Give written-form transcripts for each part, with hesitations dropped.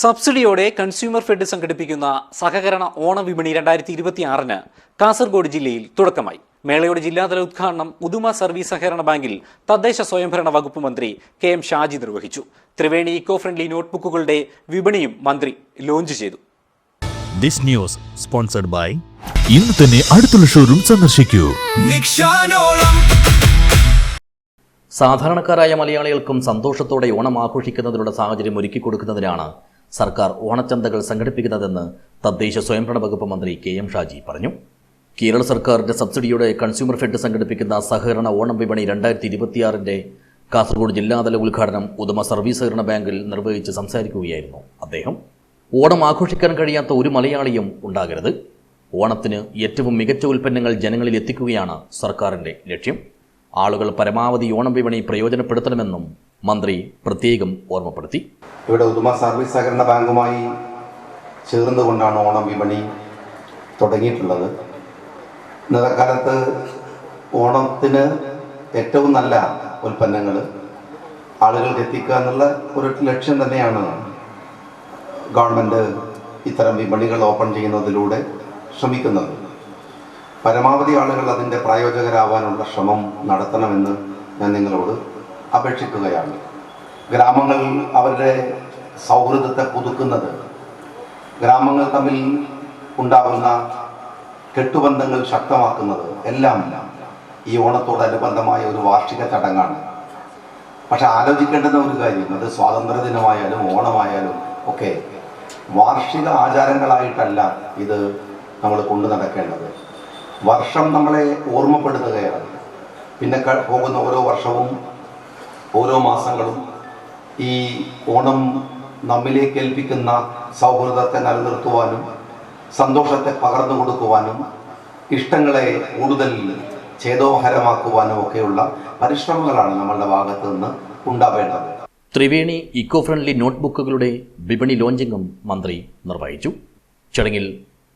സബ്സിഡിയോടെ consumer fed സംഘടിപ്പിക്കുന്ന സഹകരണ ഓണവിപണി 2026 കാസർഗോഡ് ജില്ലയിൽ തുടക്കമായി. മേളയുടെ ജില്ലാതല ഉദ്ഘാടനം ഉദുമ സർവീസ് സഹകരണ ബാങ്കിൽ തദ്ദേശ സ്വയംഭരണ വകുപ്പ് മന്ത്രി KM ഷാജി നിർവഹിച്ചു. ത്രിവേണി ഇക്കോ ഫ്രണ്ട്ലി നോട്ട്ബുക്കുകളുടെ വിപണിയും മന്ത്രി ലോഞ്ച് ചെയ്തു. This news sponsored by ഇന്ന് തന്നെ അടുത്തുള്ള ഷോറൂം സന്ദർശിക്കൂ. സാധാരണക്കാരായ മലയാളികൾക്കും സന്തോഷത്തോടെ ഓണം ആഘോഷിക്കുന്നതിനുള്ള സാഹചര്യം ഒരുക്കിക്കൊടുക്കുന്നതിനാണ് സർക്കാർ ഓണച്ചന്തകൾ സംഘടിപ്പിക്കുന്നതെന്ന് തദ്ദേശ സ്വയംഭരണ വകുപ്പ് മന്ത്രി KM ഷാജി പറഞ്ഞു. കേരള സർക്കാരിന്റെ സബ്സിഡിയോടെ കൺസ്യൂമർ ഫെഡ് സംഘടിപ്പിക്കുന്ന സഹകരണ ഓണം വിപണി 2026 കാസർഗോഡ് ജില്ലാതല ഉദ്ഘാടനം ഉദുമ സർവീസ് സഹകരണ ബാങ്കിൽ നിർവഹിച്ച് സംസാരിക്കുകയായിരുന്നു അദ്ദേഹം. ഓണം ആഘോഷിക്കാൻ കഴിയാത്ത ഒരു മലയാളിയും ഉണ്ടാകരുത്. ഓണത്തിന് ഏറ്റവും മികച്ച ഉൽപ്പന്നങ്ങൾ ജനങ്ങളിൽ എത്തിക്കുകയാണ് സർക്കാരിന്റെ ലക്ഷ്യം. ആളുകൾ പരമാവധി ഓണം വിപണി പ്രയോജനപ്പെടുത്തണമെന്നും മന്ത്രി പ്രത്യേകം ഓർമ്മപ്പെടുത്തി. ഇവിടെ ഉദുമ സർവീസ് സഹകരണ ബാങ്കുമായി ചേർന്നുകൊണ്ടാണ് ഓണം വിപണി തുടങ്ങിയിട്ടുള്ളത്. ഇന്നത്തെ കാലത്ത് ഓണത്തിന് ഏറ്റവും നല്ല ഉൽപ്പന്നങ്ങൾ ആളുകൾക്ക് എത്തിക്കുക എന്നുള്ള ഒരു ലക്ഷ്യം തന്നെയാണ് ഗവൺമെൻറ് ഇത്തരം വിപണികൾ ഓപ്പൺ ചെയ്യുന്നതിലൂടെ ശ്രമിക്കുന്നത്. പരമാവധി ആളുകൾ അതിൻ്റെ പ്രായോജകരാവാനുള്ള ശ്രമം നടത്തണമെന്ന് ഞാൻ നിങ്ങളോട് അപേക്ഷിക്കുകയാണ്. ഗ്രാമങ്ങൾ അവരുടെ സൗഹൃദത്തെ പുതുക്കുന്നത്, ഗ്രാമങ്ങൾ തമ്മിൽ ഉണ്ടാകുന്ന കെട്ടുബന്ധങ്ങൾ ശക്തമാക്കുന്നത് എല്ലാം ഈ ഓണത്തോടനുബന്ധമായ ഒരു വാർഷിക ചടങ്ങാണ്. പക്ഷെ ആലോചിക്കേണ്ടുന്ന ഒരു കാര്യം, അത് സ്വാതന്ത്ര്യ ദിനമായാലും ഓണമായാലും ഒക്കെ വാർഷിക ആചാരങ്ങളായിട്ടല്ല ഇത് നമ്മൾ കൊണ്ടു നടക്കേണ്ടത്. വർഷം നമ്മളെ ഓർമ്മപ്പെടുത്തുകയാണ്. പിന്നെ പോകുന്ന ഓരോ വർഷവും ഓരോ മാസങ്ങളും ഈ ഓണം നമ്മിലേക്ക് ഏൽപ്പിക്കുന്ന സൗഹൃദത്തെ നിലനിർത്തുവാനും സന്തോഷത്തെ പകർന്നു കൊടുക്കുവാനും ഇഷ്ടങ്ങളെ കൂടുതൽ ഛേദോഹരമാക്കുവാനും ഒക്കെയുള്ള പരിശ്രമങ്ങളാണ് നമ്മളുടെ ഭാഗത്തു നിന്ന് ഉണ്ടാവേണ്ടത്. ത്രിവേണി ഇക്കോ ഫ്രണ്ട്ലി നോട്ട്ബുക്കുകളുടെ വിപണി ലോഞ്ചിങ്ങും മന്ത്രി നിർവഹിച്ചു. ചടങ്ങിൽ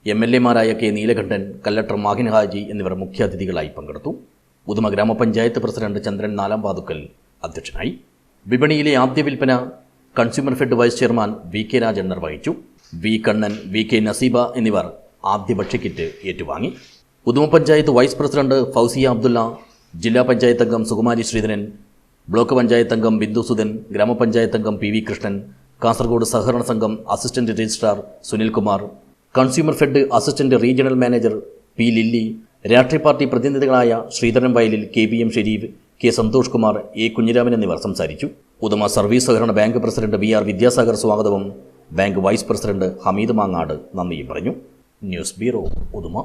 MLA-മാരായ K. നീലകണ്ഠൻ, കലക്ടർ മാഹിൻ ഹാജി എന്നിവർ മുഖ്യാതിഥികളായി പങ്കെടുത്തു. ഉദുമ ഗ്രാമപഞ്ചായത്ത് പ്രസിഡന്റ് ചന്ദ്രൻ നാലാംവാതുക്കൽ അധ്യക്ഷനായി. വിപണിയിലെ ആദ്യ വിൽപ്പന consumer fed vice chairman VK Rajan നിർവഹിച്ചു. V. കണ്ണൻ, VK നസീബ എന്നിവർ ആദ്യ ഭക്ഷ്യക്കിറ്റ് ഏറ്റുവാങ്ങി. ഉദുമ പഞ്ചായത്ത് വൈസ് പ്രസിഡന്റ് ഫൗസിയ അബ്ദുള്ള, ജില്ലാ പഞ്ചായത്ത് അംഗം സുകുമാരി ശ്രീധരൻ, ബ്ലോക്ക് പഞ്ചായത്ത് അംഗം ബിന്ദു സുധൻ, ഗ്രാമപഞ്ചായത്ത് അംഗം PV കൃഷ്ണൻ, കാസർഗോഡ് സഹകരണ സംഘം assistant registrar Sunilkumar, consumer fed assistant regional manager P. Lilly, രാഷ്ട്രീയ പാർട്ടി പ്രതിനിധികളായ Sreedharan Vayalil, KPM Sharif, K. Santhosh Kumar, A. Kunhiraman എന്നിവർ സംസാരിച്ചു. ഉദുമ സർവീസ് സഹകരണ ബാങ്ക് പ്രസിഡന്റ് VR വിദ്യാസാഗർ സ്വാഗതവും bank vice president Hameed Mangad നന്ദിയും പറഞ്ഞു. News bureau, Uduma.